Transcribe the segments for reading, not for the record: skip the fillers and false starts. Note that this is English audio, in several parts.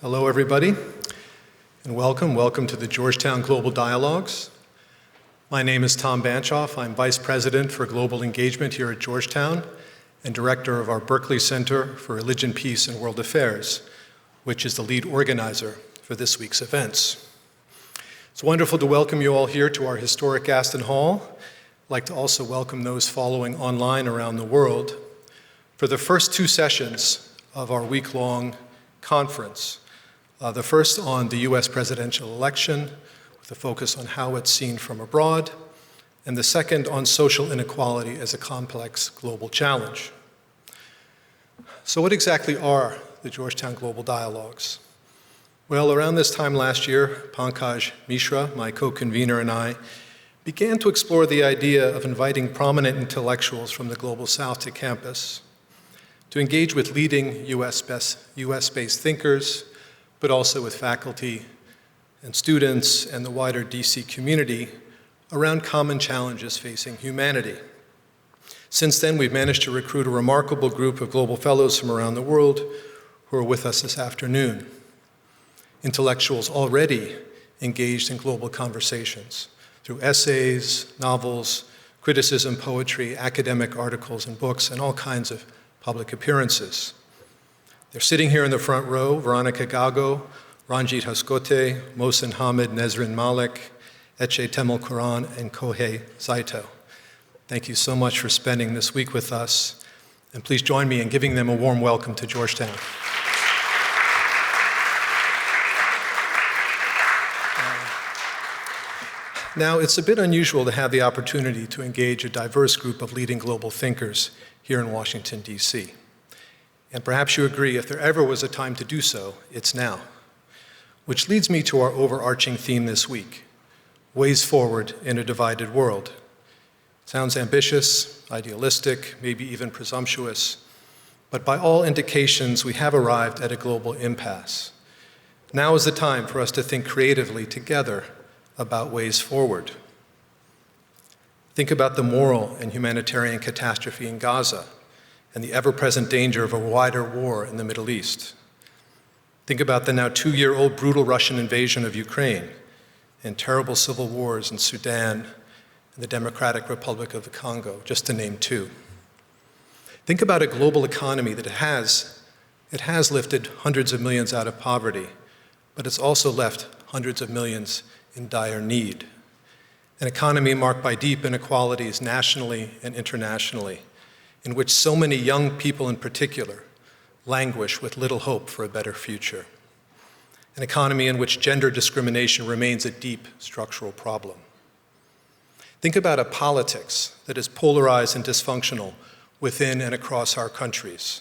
Hello, everybody, and welcome to the Georgetown Global Dialogues. My name is Tom Banchoff. I'm Vice President for Global Engagement here at Georgetown and Director of our Berkeley Center for Religion, Peace, and World Affairs, which is the lead organizer for this week's events. It's wonderful to welcome you all here to our historic Aston Hall. I'd like to also welcome those following online around the world for the first two sessions of our week-long conference. The first on the US presidential election, with a focus on how it's seen from abroad, and the second on social inequality as a complex global challenge. So what exactly are the Georgetown Global Dialogues? Well, around this time last year, Pankaj Mishra, my co-convener, and I began to explore the idea of inviting prominent intellectuals from the Global South to campus to engage with leading US-based thinkers, but also with faculty and students and the wider DC community around common challenges facing humanity. Since then, we've managed to recruit a remarkable group of global fellows from around the world who are with us this afternoon. Intellectuals already engaged in global conversations through essays, novels, criticism, poetry, academic articles and books, and all kinds of public appearances. They're sitting here in the front row: Veronica Gago, Ranjit Haskote, Mohsen Hamid, Nezrin Malik, Etche Temel Quran, and Kohei Saito. Thank you so much for spending this week with us, and please join me in giving them a warm welcome to Georgetown. Now, it's a bit unusual to have the opportunity to engage a diverse group of leading global thinkers here in Washington, D.C. And perhaps you agree, if there ever was a time to do so, it's now. Which leads me to our overarching theme this week: ways forward in a divided world. It sounds ambitious, idealistic, maybe even presumptuous, but by all indications, we have arrived at a global impasse. Now is the time for us to think creatively together about ways forward. Think about the moral and humanitarian catastrophe in Gaza and the ever-present danger of a wider war in the Middle East. Think about the now 2-year-old brutal Russian invasion of Ukraine and terrible civil wars in Sudan and the Democratic Republic of the Congo, just to name two. Think about a global economy that has lifted hundreds of millions out of poverty, but it's also left hundreds of millions in dire need. An economy marked by deep inequalities nationally and internationally, in which so many young people in particular languish with little hope for a better future. An economy in which gender discrimination remains a deep structural problem. Think about a politics that is polarized and dysfunctional within and across our countries.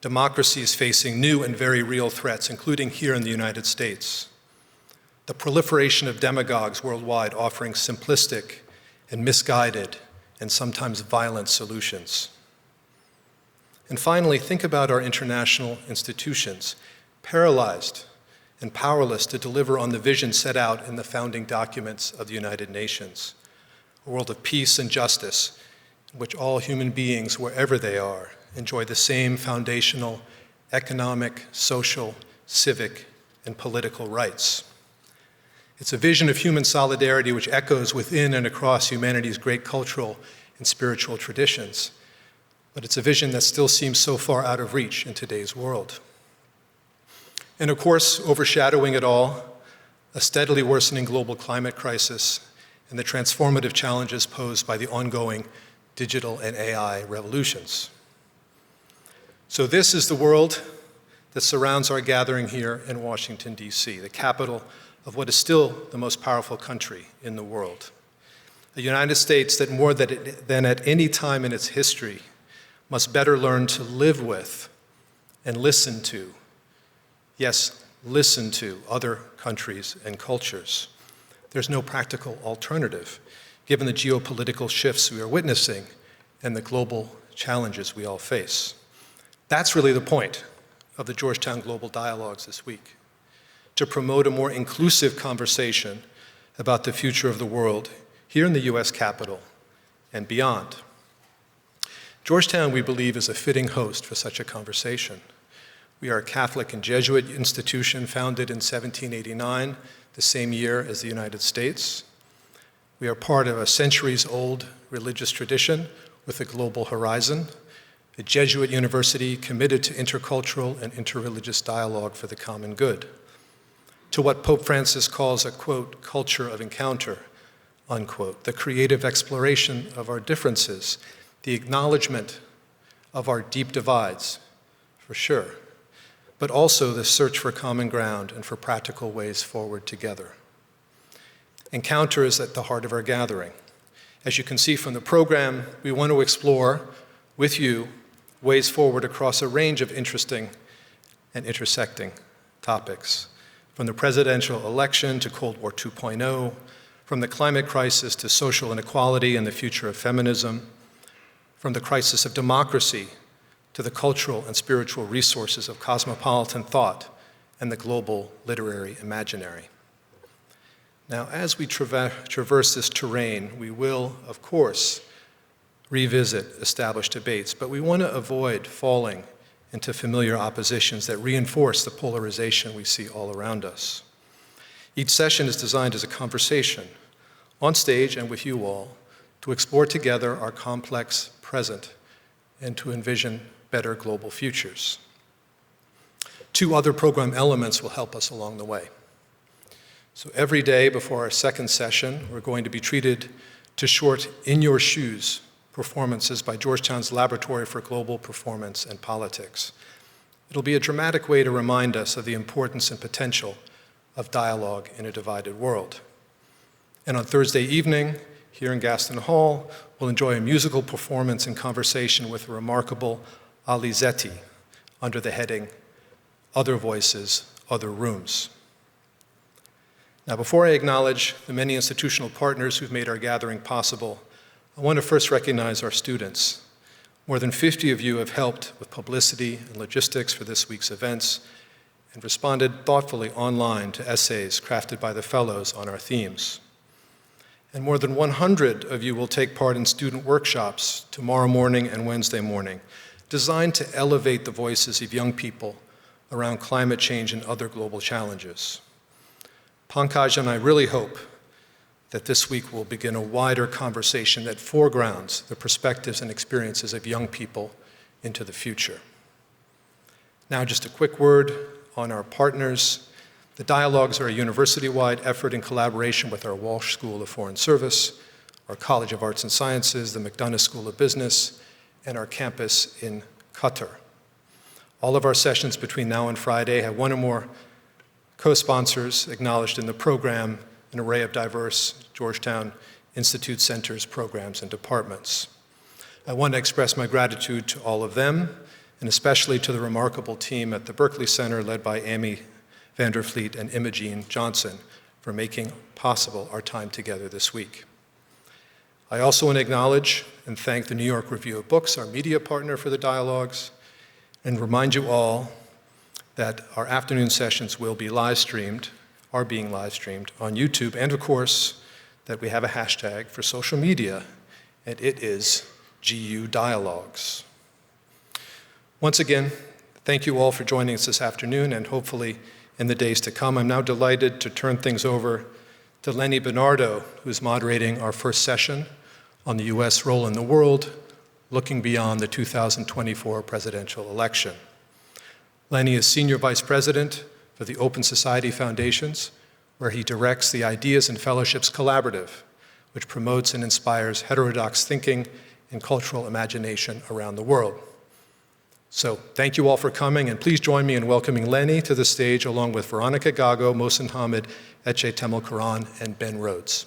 Democracies facing new and very real threats, including here in the United States. The proliferation of demagogues worldwide offering simplistic and misguided and sometimes violent solutions. And finally, think about our international institutions, paralyzed and powerless to deliver on the vision set out in the founding documents of the United Nations, a world of peace and justice in which all human beings, wherever they are, enjoy the same foundational economic, social, civic, and political rights. It's a vision of human solidarity which echoes within and across humanity's great cultural and spiritual traditions, but it's a vision that still seems so far out of reach in today's world. And of course, overshadowing it all, a steadily worsening global climate crisis and the transformative challenges posed by the ongoing digital and AI revolutions. So this is the world that surrounds our gathering here in Washington, D.C., the capital of what is still the most powerful country in the world. A United States that more than at any time in its history must better learn to live with and listen to, yes, listen to other countries and cultures. There's no practical alternative, given the geopolitical shifts we are witnessing and the global challenges we all face. That's really the point of the Georgetown Global Dialogues this week, to promote a more inclusive conversation about the future of the world here in the US Capitol and beyond. Georgetown, we believe, is a fitting host for such a conversation. We are a Catholic and Jesuit institution founded in 1789, the same year as the United States. We are part of a centuries-old religious tradition with a global horizon, a Jesuit university committed to intercultural and interreligious dialogue for the common good, to what Pope Francis calls a, quote, culture of encounter, unquote, the creative exploration of our differences, the acknowledgement of our deep divides, for sure, but also the search for common ground and for practical ways forward together. Encounter is at the heart of our gathering. As you can see from the program, we want to explore with you ways forward across a range of interesting and intersecting topics, from the presidential election to Cold War 2.0, from the climate crisis to social inequality and the future of feminism, from the crisis of democracy to the cultural and spiritual resources of cosmopolitan thought and the global literary imaginary. Now, as we traverse this terrain, we will, of course, revisit established debates, but we want to avoid falling into familiar oppositions that reinforce the polarization we see all around us. Each session is designed as a conversation, on stage and with you all, to explore together our complex present and to envision better global futures. Two other program elements will help us along the way. So every day before our second session, we're going to be treated to short In Your Shoes performances by Georgetown's Laboratory for Global Performance and Politics. It'll be a dramatic way to remind us of the importance and potential of dialogue in a divided world. And on Thursday evening, here in Gaston Hall, we'll enjoy a musical performance and conversation with the remarkable Alizetti under the heading Other Voices, Other Rooms. Now, before I acknowledge the many institutional partners who've made our gathering possible, I want to first recognize our students. More than 50 of you have helped with publicity and logistics for this week's events and responded thoughtfully online to essays crafted by the fellows on our themes. And more than 100 of you will take part in student workshops tomorrow morning and Wednesday morning, designed to elevate the voices of young people around climate change and other global challenges. Pankaj and I really hope that this week will begin a wider conversation that foregrounds the perspectives and experiences of young people into the future. Now, just a quick word on our partners. The dialogues are a university-wide effort in collaboration with our Walsh School of Foreign Service, our College of Arts and Sciences, the McDonough School of Business, and our campus in Qatar. All of our sessions between now and Friday have one or more co-sponsors acknowledged in the program, an array of diverse Georgetown Institute centers, programs, and departments. I want to express my gratitude to all of them, and especially to the remarkable team at the Berkeley Center led by Amy Vanderfleet and Imogene Johnson for making possible our time together this week. I also want to acknowledge and thank the New York Review of Books, our media partner for the dialogues, and remind you all that our afternoon sessions will be are being live streamed on YouTube, and of course, that we have a hashtag for social media, and it is GU Dialogues. Once again, thank you all for joining us this afternoon, and hopefully in the days to come. I'm now delighted to turn things over to Lenny Bernardo, who's moderating our first session on the U.S. role in the world, looking beyond the 2024 presidential election. Lenny is Senior Vice President for the Open Society Foundations, where he directs the Ideas and Fellowships Collaborative, which promotes and inspires heterodox thinking and cultural imagination around the world. So thank you all for coming, and please join me in welcoming Lenny to the stage along with Veronica Gago, Mohsen Hamid, Etche Temel Karan, and Ben Rhodes.